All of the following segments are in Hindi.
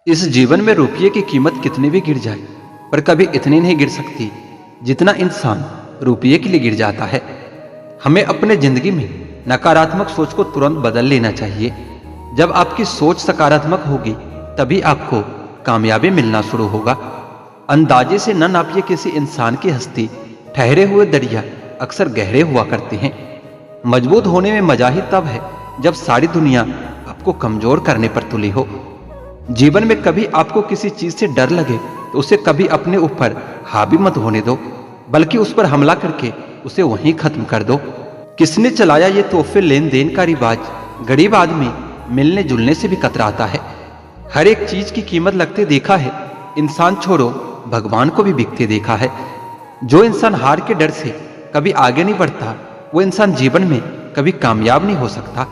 इस जीवन में रुपये की कीमत कितनी भी गिर जाए, पर कभी इतनी नहीं गिर सकती जितना इंसान रुपये के लिए गिर जाता है। हमें अपने जिंदगी में नकारात्मक सोच को तुरंत बदल लेना चाहिए। जब आपकी सोच सकारात्मक होगी तभी आपको कामयाबी मिलना शुरू होगा। अंदाजे से न नापिए किसी इंसान की हस्ती, ठहरे हुए दरिया अक्सर गहरे हुआ करते हैं। मजबूत होने में मजा ही तब है जब सारी दुनिया आपको कमजोर करने पर तुली हो। जीवन में कभी आपको किसी चीज से डर लगे तो उसे कभी अपने ऊपर हावी मत होने दो, बल्कि उस पर हमला करके उसे वहीं खत्म कर दो। किसने चलाया ये तोहफे लेन देन का रिवाज? गरीब आदमी मिलने जुलने से भी कतराता है। हर एक चीज की कीमत लगते देखा है, इंसान छोड़ो भगवान को भी बिकते देखा है। जो इंसान हार के डर से कभी आगे नहीं बढ़ता, वो इंसान जीवन में कभी कामयाब नहीं हो सकता।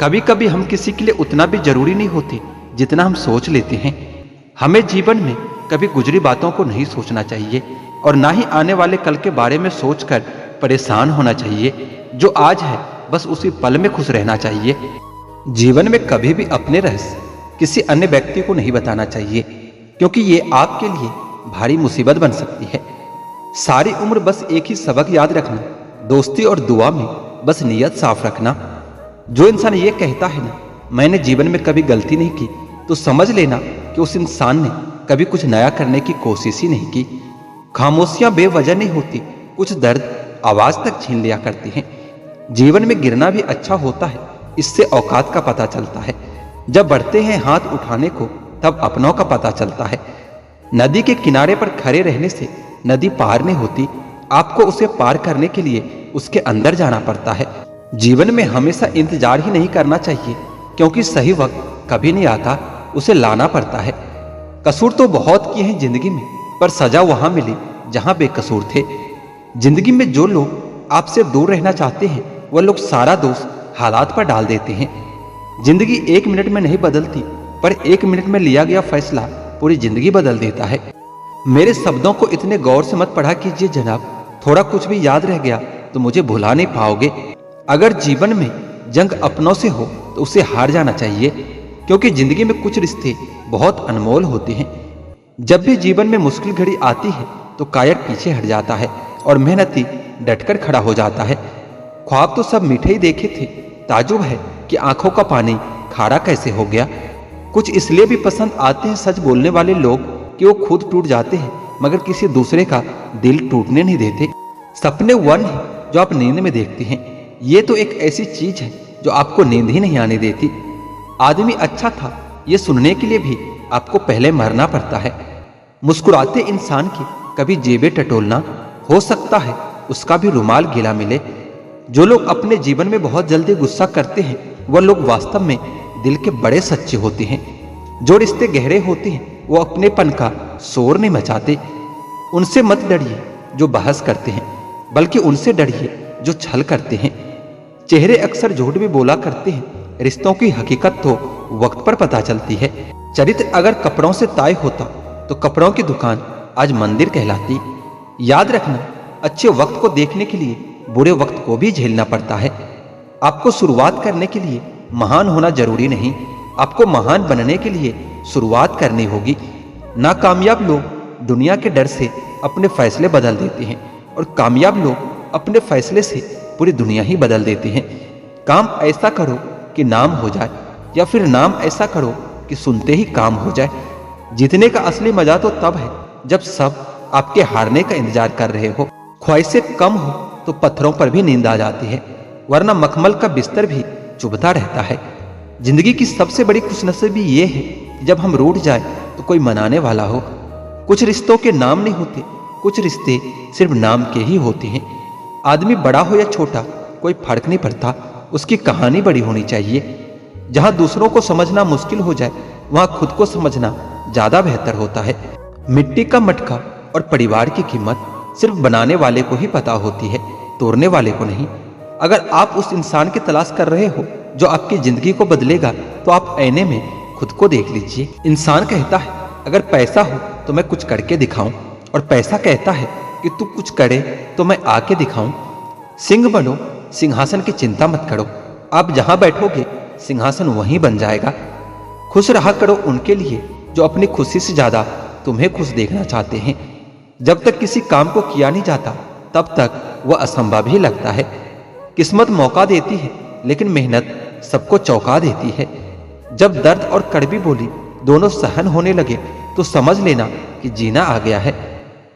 कभी कभी हम किसी के लिए उतना भी जरूरी नहीं होते जितना हम सोच लेते हैं। हमें जीवन में कभी गुजरी बातों को नहीं सोचना चाहिए और ना ही आने वाले कल के बारे में सोचकर परेशान होना चाहिए। जो आज है बस उसी पल में खुश रहना चाहिए। जीवन में कभी भी अपने रहस्य किसी अन्य व्यक्ति को नहीं बताना चाहिए, क्योंकि ये आपके लिए भारी मुसीबत बन सकती है। सारी उम्र बस एक ही सबक याद रखना, दोस्ती और दुआ में बस नीयत साफ रखना। जो इंसान ये कहता है ना, मैंने जीवन में कभी गलती नहीं की, तो समझ लेना कि उस इंसान ने कभी कुछ नया करने की कोशिश ही नहीं की। खामोशियां बेवजह नहीं होती, कुछ दर्द आवाज तक छीन लिया करती हैं। जीवन में गिरना भी अच्छा होता है, इससे औकात का पता चलता है। जब बढ़ते हैं हाथ उठाने को तब अपनों का पता चलता है। नदी के किनारे पर खड़े रहने से नदी पार नहीं होती, आपको उसे पार करने के लिए उसके अंदर जाना पड़ता है। जीवन में हमेशा इंतजार ही नहीं करना चाहिए, क्योंकि सही वक्त कभी नहीं आता, उसे लाना पड़ता है। कसूर तो बहुत किए हैं जिंदगी में, पर सजा वहां मिली जहां बेकसूर थे। जिंदगी में जो लोग आपसे दूर रहना चाहते हैं, वह लोग सारा दोष हालात पर डाल देते हैं। जिंदगी 1 मिनट में नहीं बदलती, पर 1 मिनट में लिया गया फैसला पूरी जिंदगी बदल देता है। मेरे शब्दों को इतने गौर से मत पढ़ा कीजिए जनाब, थोड़ा कुछ भी याद रह गया तो मुझे भुला नहीं पाओगे। अगर जीवन में जंग अपनों से हो तो उसे हार जाना चाहिए, क्योंकि जिंदगी में कुछ रिश्ते बहुत अनमोल होते हैं। जब भी जीवन में मुश्किल घड़ी आती है तो कायर पीछे हट जाता है और मेहनती डटकर खड़ा हो जाता है। ख्वाब तो सब मीठे ही देखे थे, ताजुब है कि आंखों का पानी खारा कैसे हो गया। कुछ इसलिए भी पसंद आते हैं सच बोलने वाले लोग कि वो खुद टूट जाते हैं मगर किसी दूसरे का दिल टूटने नहीं देते। सपने वन है जो आप नींद में देखते हैं, ये तो एक ऐसी चीज है जो आपको नींद ही नहीं आने देती। आदमी अच्छा था ये सुनने के लिए भी आपको पहले मरना पड़ता है। मुस्कुराते इंसान की कभी जेबें टटोलना, हो सकता है उसका भी रुमाल गीला मिले। जो लोग अपने जीवन में बहुत जल्दी गुस्सा करते हैं, वह लोग वास्तव में दिल के बड़े सच्चे होते हैं। जो रिश्ते गहरे होते हैं वो अपनेपन का शोर नहीं मचाते। उनसे मत डरिए जो बहस करते हैं, बल्कि उनसे डरिए जो छल करते हैं। चेहरे अक्सर झूठ भी बोला करते हैं, रिश्तों की हकीकत तो वक्त पर पता चलती है। चरित्र अगर कपड़ों से तय होता तो कपड़ों की दुकान आज मंदिर कहलाती। याद रखना, अच्छे वक्त को देखने के लिए बुरे वक्त को भी झेलना पड़ता है। आपको शुरुआत करने के लिए महान होना जरूरी नहीं, आपको महान बनने के लिए शुरुआत करनी होगी। नाकामयाब लोग दुनिया के डर से अपने फैसले बदल देते हैं और कामयाब लोग अपने फैसले से पूरी दुनिया ही बदल देते हैं। काम ऐसा करो कि नाम हो जाए, या फिर नाम ऐसा करो कि सुनते ही काम हो जाए। जीतने का असली मजा तो तब है जब सब आपके हारने का इंतजार कर रहे हो। ख्वाहिशें कम हो तो पत्थरों पर भी नींद आ जाती है, वरना मखमल का बिस्तर भी चुभता रहता है। जिंदगी की सबसे बड़ी खुशनसीबी ये है कि जब हम रूठ जाए तो कोई मनाने वाला हो। कुछ रिश्तों के नाम नहीं होते, कुछ रिश्ते सिर्फ नाम के ही होते हैं। आदमी बड़ा हो या छोटा कोई फर्क नहीं पड़ता, उसकी कहानी बड़ी होनी चाहिए। जहां दूसरों को समझना मुश्किल हो जाए वहां खुद को समझना ज्यादा बेहतर होता है। मिट्टी का मटका और परिवार की कीमत सिर्फ बनाने वाले को ही पता होती है, तोड़ने वाले को नहीं। अगर आप उस इंसान की तलाश कर रहे हो जो आपकी जिंदगी को बदलेगा, तो आप आईने में खुद को देख लीजिए। इंसान कहता है अगर पैसा हो तो मैं कुछ करके दिखाऊं, और पैसा कहता है कि तू कुछ करे तो मैं आके दिखाऊं। सिंह बनो, सिंहासन की चिंता मत करो, आप जहां बैठोगे सिंहासन वहीं बन जाएगा। खुश रहा करो उनके लिए जो अपनी खुशी से ज्यादा तुम्हें खुश देखना चाहते हैं। जब तक किसी काम को किया नहीं जाता तब तक वह असंभव ही लगता है। किस्मत मौका देती है लेकिन मेहनत सबको चौंका देती है। जब दर्द और कड़वी बोली दोनों सहन होने लगे तो समझ लेना कि जीना आ गया है।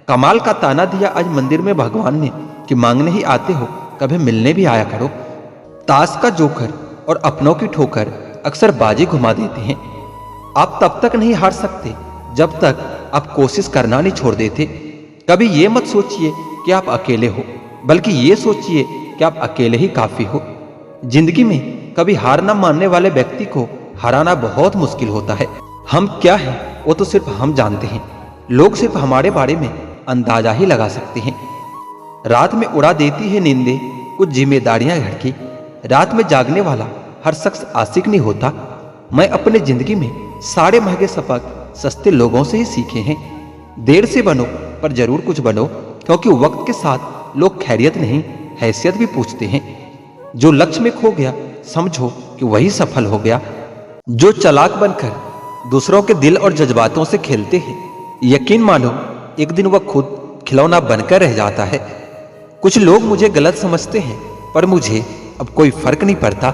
कमाल का ताना दिया आज मंदिर में भगवान ने कि मांगने ही आते हो, कभी मिलने भी आया करो। ताश का जोकर और अपनों की ठोकर अक्सर बाजी घुमा देते हैं। आप तब तक नहीं हार सकते जब तक आप कोशिश करना नहीं छोड़ देते। कभी ये मत सोचिए कि आप अकेले हो, बल्कि ये सोचिए कि आप अकेले ही काफी हो। जिंदगी में कभी हार ना मानने वाले व्यक्ति को हराना बहुत मुश्किल होता है। हम क्या है वो तो सिर्फ हम जानते हैं, लोग सिर्फ हमारे बारे में अंदाजा ही लगा सकते हैं। रात में उड़ा देती है नींदें कुछ जिम्मेदारियां घर की। रात में जागने वाला हर शख्स आशिक नहीं होता। मैं अपने जिंदगी में सारे महंगे सबक सस्ते लोगों से ही सीखे हैं। देर से बनो पर जरूर कुछ बनो, क्योंकि वक्त के साथ लोग खैरियत नहीं हैसियत भी पूछते हैं। जो लक्ष्य में खो गया समझो कि वही सफल हो गया। जो चालाक बनकर दूसरों के दिल और जज्बातों से खेलते हैं, यकीन मानो एक दिन वह खुद खिलौना बनकर रह जाता है। कुछ लोग मुझे गलत समझते हैं पर मुझे अब कोई फर्क नहीं पड़ता,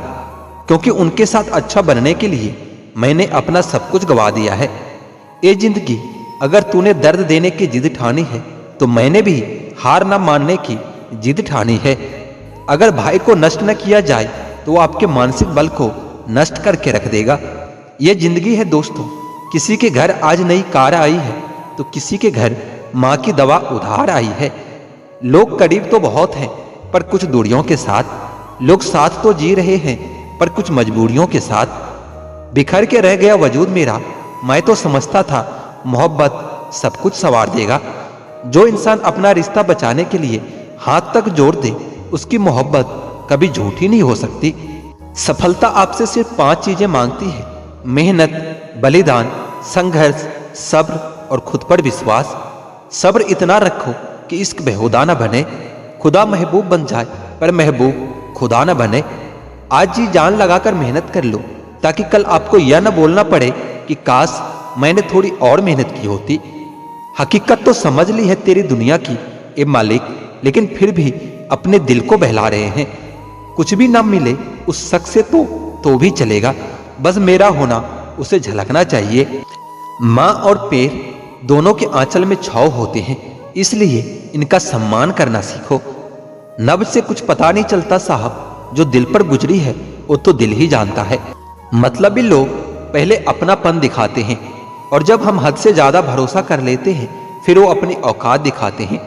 क्योंकि उनके साथ अच्छा बनने के लिए मैंने अपना सब कुछ गवा दिया है। ए जिंदगी, अगर तूने दर्द देने की जिद ठानी है तो मैंने भी हार न मानने की जिद ठानी है। अगर भाई को नष्ट न किया जाए तो वो आपके मानसिक बल को नष्ट करके रख देगा। यह जिंदगी है दोस्तों, किसी के घर आज नई कार आई है तो किसी के घर माँ की दवा उधार आई है। लोग करीब तो बहुत हैं पर कुछ दूरियों के साथ। लोग साथ तो जी रहे हैं पर कुछ मजबूरियों के साथ। बिखर के रह गया वजूद मेरा, मैं तो समझता था मोहब्बत सब कुछ संवार देगा। जो इंसान अपना रिश्ता बचाने के लिए हाथ तक जोड़ दे उसकी मोहब्बत कभी झूठी नहीं हो सकती। सफलता आपसे सिर्फ 5 चीजें मांगती है: मेहनत, बलिदान, संघर्ष, सब्र और खुद पर विश्वास। सब्र इतना रखो कि इश्क बेहुदा न बने, खुदा महबूब बन जाए पर महबूब खुदा न बने। आज जी जान लगाकर मेहनत कर लो ताकि कल आपको यह न बोलना पड़े कि काश मैंने थोड़ी और मेहनत की होती। हकीकत तो समझ ली है तेरी दुनिया की ए मालिक, लेकिन फिर भी अपने दिल को बहला रहे हैं। कुछ भी ना मिले उस शख्स से तो भी चलेगा, बस मेरा होना उसे झलकना चाहिए। माँ और पैर दोनों के आंचल में छाव होते हैं, इसलिए इनका सम्मान करना सीखो। नब्ज से कुछ पता नहीं चलता साहब, जो दिल पर गुजरी है वो तो दिल ही जानता है। मतलबी लोग पहले अपनापन दिखाते हैं और जब हम हद से ज्यादा भरोसा कर लेते हैं फिर वो अपनी औकात दिखाते हैं।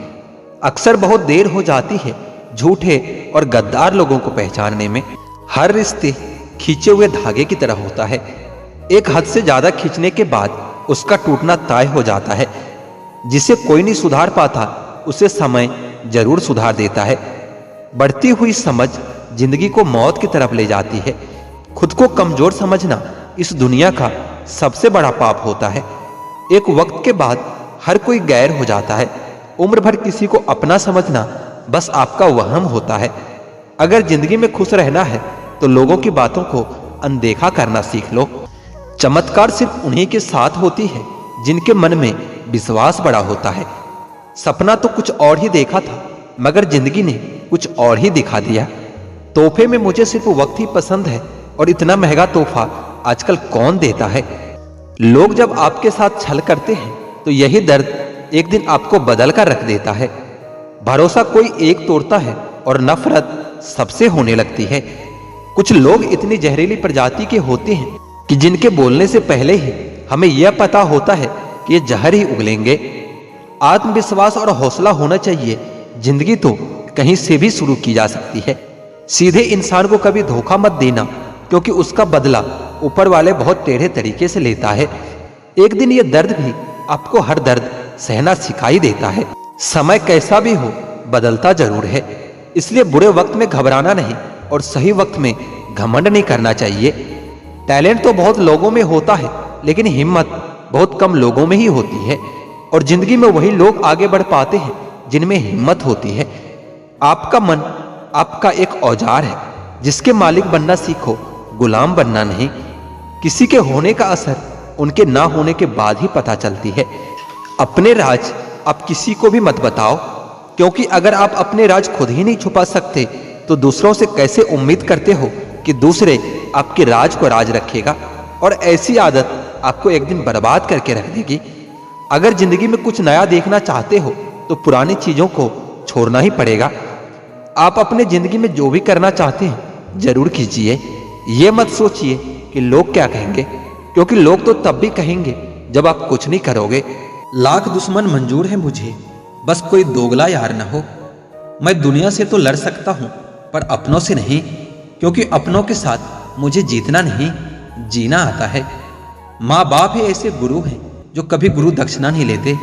अक्सर बहुत देर हो जाती है झूठे और गद्दार लोगों को पहचानने में। हर रिश्ते खींचे हुए धागे की तरह होता है, एक हद से ज्यादा खींचने के बाद उसका टूटना तय हो जाता है। जिसे कोई नहीं सुधार पाता उसे समय जरूर सुधार देता है। बढ़ती हुई समझ जिंदगी को मौत की तरफ ले जाती है। खुद को कमजोर समझना इस दुनिया का सबसे बड़ा पाप होता है। एक वक्त के बाद हर कोई गैर हो जाता है। उम्र भर किसी को अपना समझना बस आपका वहम होता है। अगर जिंदगी में खुश रहना है तो लोगों की बातों को अनदेखा करना सीख लो। चमत्कार सिर्फ उन्हीं के साथ होती है जिनके मन में विश्वास बड़ा होता है। सपना तो कुछ और ही देखा था मगर जिंदगी ने कुछ और ही दिखा दिया। तोहफे में मुझे सिर्फ वक्त ही पसंद है और इतना महंगा तोहफा आजकल कौन देता है। लोग जब आपके साथ छल करते हैं तो यही दर्द एक दिन आपको बदल कर रख देता है। भरोसा कोई एक तोड़ता है और नफरत सबसे होने लगती है। कुछ लोग इतनी जहरीली प्रजाति के होते हैं कि जिनके बोलने से पहले ही हमें यह पता होता है कि ये जहर ही उगलेंगे। आत्मविश्वास और हौसला होना चाहिए। जिंदगी तो कहीं से भी शुरू की जा सकती है। सीधे इंसान को कभी धोखा मत देना, क्योंकि उसका बदला ऊपर वाले बहुत टेढ़े तरीके से लेता है। एक दिन ये दर्द भी आपको हर दर्द सहना सिखाई देता है। समय कैसा भी हो बदलता जरूर है, इसलिए बुरे वक्त में घबराना नहीं और सही वक्त में घमंड नहीं करना चाहिए। टैलेंट तो बहुत लोगों में होता है लेकिन हिम्मत बहुत कम लोगों में ही होती है, और जिंदगी में वही लोग आगे बढ़ पाते हैं जिनमें हिम्मत होती है। आपका मन आपका एक औजार है, जिसके मालिक बनना सीखो, गुलाम बनना नहीं। किसी के होने का असर उनके ना होने के बाद ही पता चलती है। अपने राज आप किसी को भी मत बताओ, क्योंकि अगर आप अपने राज खुद ही नहीं छुपा सकते तो दूसरों से कैसे उम्मीद करते हो कि दूसरे आपके राज को राज रखेगा। और ऐसी आदत आपको एक दिन बर्बाद करके रख देगी। अगर जिंदगी में कुछ नया देखना चाहते हो तो पुरानी चीजों को छोड़ना ही पड़ेगा। आप अपने जिंदगी में जो भी करना चाहते हैं जरूर कीजिए। ये मत सोचिए कि लोग क्या कहेंगे, क्योंकि लोग तो तब भी कहेंगे जब आप कुछ नहीं करोगे। लाख दुश्मन मंजूर है मुझे, बस कोई दोगला यार न हो। मैं दुनिया से तो लड़ सकता हूँ पर अपनों से नहीं, क्योंकि अपनों के साथ मुझे जीतना नहीं जीना आता है। माँ बाप ही ऐसे गुरु हैं जो कभी गुरु दक्षिणा नहीं लेते,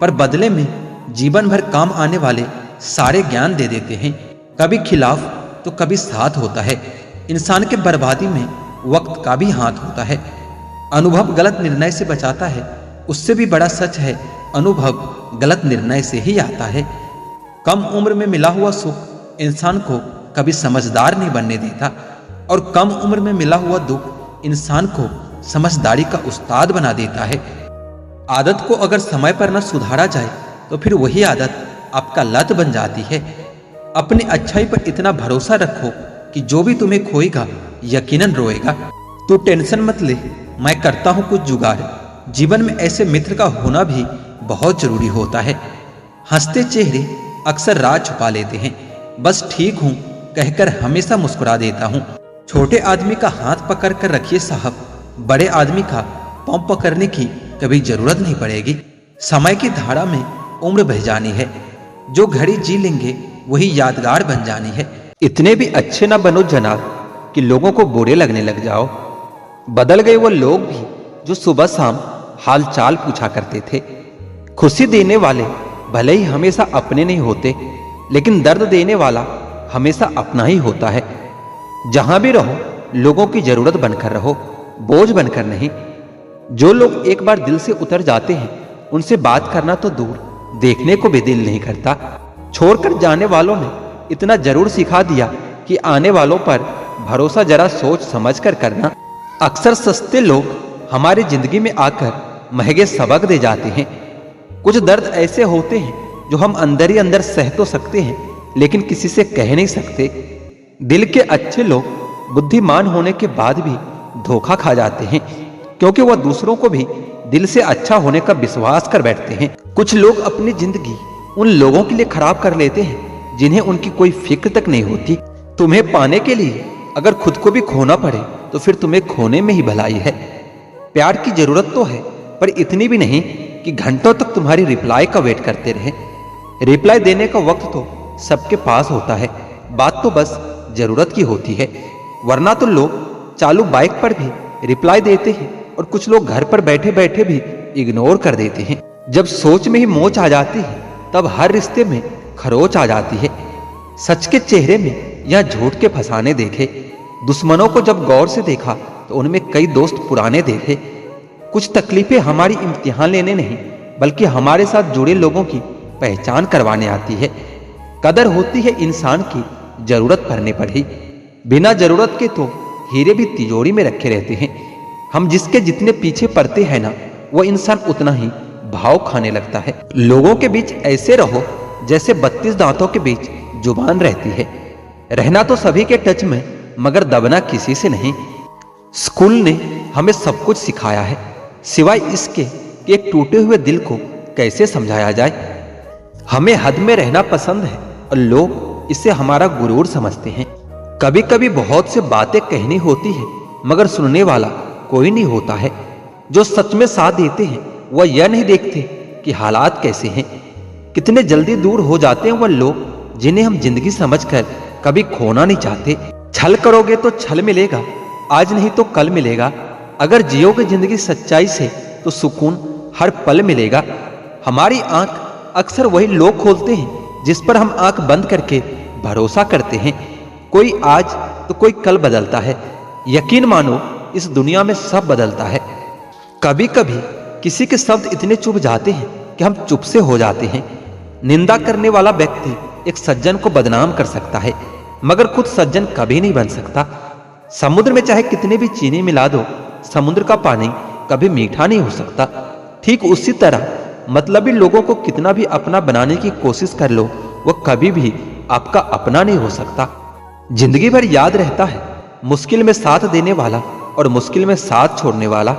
पर बदले में जीवन भर काम आने वाले सारे ज्ञान दे देते हैं। कभी खिलाफ तो कभी साथ होता है। इंसान के बर्बादी में वक्त का भी हाथ होता है। अनुभव गलत निर्णय से बचाता है, उससे भी बड़ा सच है अनुभव गलत निर्णय से ही आता है। कम उम्र में मिला हुआ सुख इंसान को कभी समझदार नहीं बनने देता, और कम उम्र में मिला हुआ दुख इंसान को समझदारी का उस्ताद बना देता है। आदत को अगर समय पर न सुधारा जाए तो फिर वही आदत आपका लत बन जाती है। अपनी अच्छाई पर इतना भरोसा रखो कि जो भी तुम्हें खोएगा यकीनन रोएगा। तू टेंशन मत ले, मैं करता हूं कुछ जुगाड़। जीवन में ऐसे मित्र का होना भी बहुत जरूरी होता है। हंसते चेहरे अक्सर राज छुपा लेते हैं। बस ठीक हूं कहकर हमेशा मुस्कुरा देता हूं। छोटे आदमी का हाथ पकड़ कर रखिए साहब, बड़े आदमी का पांव पकड़ने की कभी जरूरत नहीं पड़ेगी। समय की धारा में उम्र बह जानी है, जो घड़ी जी लेंगे वही यादगार बन जानी है। इतने भी अच्छे ना बनो जनाब कि लोगों को बुरे लगने लग जाओ। बदल गए वो लोग भी जो सुबह शाम हाल चाल पूछा करते थे। खुशी देने वाले भले ही हमेशा अपने नहीं होते, लेकिन दर्द देने वाला हमेशा अपना ही होता है। जहां भी रहो लोगों की जरूरत बनकर रहो, बोझ बनकर नहीं। जो लोग एक बार दिल से उतर जाते हैं उनसे बात करना तो दूर, देखने को भी दिल नहीं करता। छोड़कर जाने वालों ने इतना जरूर सिखा दिया कि आने वालों पर भरोसा जरा सोच समझ कर करना। अक्सर सस्ते लोग हमारी जिंदगी में आकर महंगे सबक दे जाते हैं। कुछ दर्द ऐसे होते हैं जो हम अंदर ही अंदर सह तो सकते हैं, लेकिन किसी से कह नहीं सकते। दिल के अच्छे लोग बुद्धिमान होने के बाद भी धोखा खा जाते हैं, क्योंकि वह दूसरों को भी दिल से अच्छा होने का विश्वास कर बैठते हैं। कुछ लोग अपनी जिंदगी उन लोगों के लिए खराब कर लेते हैं जिन्हें उनकी कोई फिक्र तक नहीं होती। तुम्हें पाने के लिए अगर खुद को भी खोना पड़े तो फिर तुम्हें खोने में ही भलाई है। प्यार की जरूरत तो है, पर इतनी भी नहीं कि घंटों तक तुम्हारी रिप्लाई का वेट करते रहे। रिप्लाई देने का वक्त तो सबके पास होता है, बात तो बस जरूरत की होती है। वरना तो लोग चालू बाइक पर भी रिप्लाई देते हैं और कुछ लोग घर पर बैठे बैठे भी इग्नोर कर देते हैं। जब सोच में ही मोच आ जाती है तब हर रिश्ते में खरोच आ जाती है। सच के चेहरे में या झूठ के फसाने देखे। दुश्मनों को जब गौर से देखा तो उनमें कई दोस्त पुराने देखे। कुछ तकलीफें हमारी इम्तिहान लेने नहीं बल्कि हमारे साथ जुड़े लोगों की पहचान करवाने आती है। कदर होती है इंसान की जरूरत पड़ने पर ही। बिना जरूरत के तो हीरे भी तिजोरी में रखे रहते हैं। हम जिसके जितने पीछे पड़ते हैं ना, वो इंसान उतना ही भाव खाने लगता है। लोगों के बीच ऐसे रहो जैसे 32 दांतों के बीच जुबान रहती है। रहना तो सभी के टच में, मगर दबना किसी से नहीं। स्कूल ने हमें सब कुछ सिखाया है, सिवाय इसके कि एक टूटे हुए दिल को कैसे समझाया जाए। हमें हद में रहना पसंद है और लोग इसे हमारा गुरूर समझते हैं। कभी कभी बहुत से बातें कहनी होती है, मगर सुनने वाला कोई नहीं होता है। जो सच में साथ देते हैं वह यह नहीं देखते कि हालात कैसे हैं। कितने जल्दी दूर हो जाते हैं वह लोग जिन्हें हम जिंदगी समझकर कभी खोना नहीं चाहते। छल करोगे तो छल मिलेगा, आज नहीं तो कल मिलेगा। अगर जियोगे जिंदगी सच्चाई से तो सुकून हर पल मिलेगा। हमारी आंख अक्सर वही लोग खोलते हैं जिस पर हम आंख बंद करके भरोसा करते हैं। कोई आज तो कोई कल बदलता है। यकीन मानो इस दुनिया में सब बदलता है। कभी कभी किसी के शब्द इतने चुभ जाते हैं कि हम चुप से हो जाते हैं। निंदा करने वाला व्यक्ति एक सज्जन को बदनाम कर सकता है, मगर खुद सज्जन कभी नहीं बन सकता। समुद्र में चाहे कितने भी चीनी मिला दो, समुद्र का पानी कभी मीठा नहीं हो सकता। ठीक उसी तरह मतलबी लोगों को कितना भी अपना बनाने की कोशिश कर लो, वह कभी भी आपका अपना नहीं हो सकता। जिंदगी भर याद रहता है, मुश्किल में साथ देने वाला और मुश्किल में साथ छोड़ने वाला।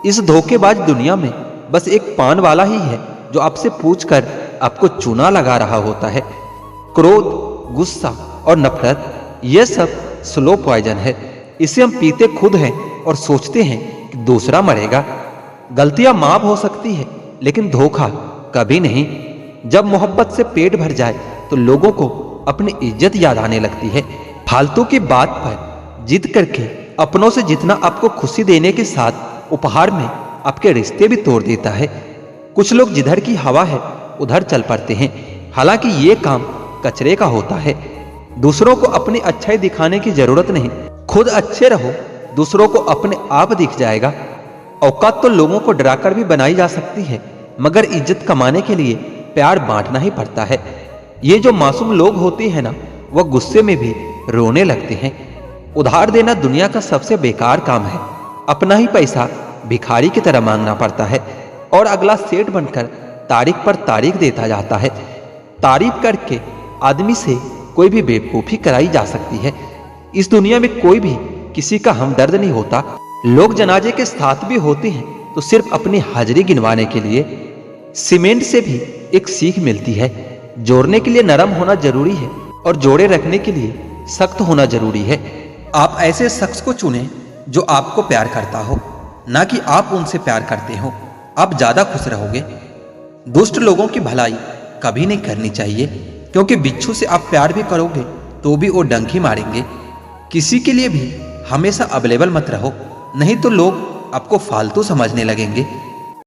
इस धोखेबाज दुनिया में बस एक पान वाला ही है जो आपसे पूछकर आपको चूना लगा रहा होता है। क्रोध, गुस्सा और नफरत यह सब स्लो पॉइजन है। इसे हम पीते खुद हैं और सोचते हैं कि दूसरा मरेगा। गलतियां माफ हो सकती है लेकिन धोखा कभी नहीं। जब मोहब्बत से पेट भर जाए तो लोगों को अपनी इज्जत याद आने लगती है। फालतू की बात पर जिद करके अपनों से जितना आपको खुशी देने के साथ उपहार में आपके रिश्ते भी तोड़ देता है। कुछ लोग जिधर की हवा है उधर चल पड़ते हैं, हालांकि ये काम कचरे का होता है। दूसरों को अपनी अच्छाई दिखाने की जरूरत नहीं, खुद अच्छे रहो, दूसरों को अपने आप दिख जाएगा। औकात तो लोगों को डराकर भी बनाई जा सकती है, मगर इज्जत कमाने के लिए प्यार बांटना ही पड़ता है। ये जो मासूम लोग होते हैं ना, वह गुस्से में भी रोने लगते हैं। उधार देना दुनिया का सबसे बेकार काम है। अपना ही पैसा भिखारी की तरह मांगना पड़ता है और अगला सेठ बनकर तारीख पर तारीख देता जाता है। तारीफ करके आदमी से कोई भी बेवकूफी कराई जा सकती है। इस दुनिया में कोई भी किसी का हमदर्द नहीं होता। लोग जनाजे के साथ भी होते हैं तो सिर्फ अपनी हाजिरी गिनवाने के लिए। सीमेंट से भी एक सीख मिलती है, जोड़ने के लिए नरम होना जरूरी है और जोड़े रखने के लिए सख्त होना जरूरी है। आप ऐसे शख्स को चुनें जो आपको प्यार करता हो, ना कि आप उनसे प्यार करते हो। आप ज्यादा खुश रहोगे। दुष्ट लोगों की भलाई कभी नहीं करनी चाहिए, क्योंकि बिच्छू से आप प्यार भी करोगे तो भी वो डंक ही मारेंगे। किसी के लिए भी हमेशा अवेलेबल मत रहो, नहीं तो लोग आपको फालतू समझने लगेंगे।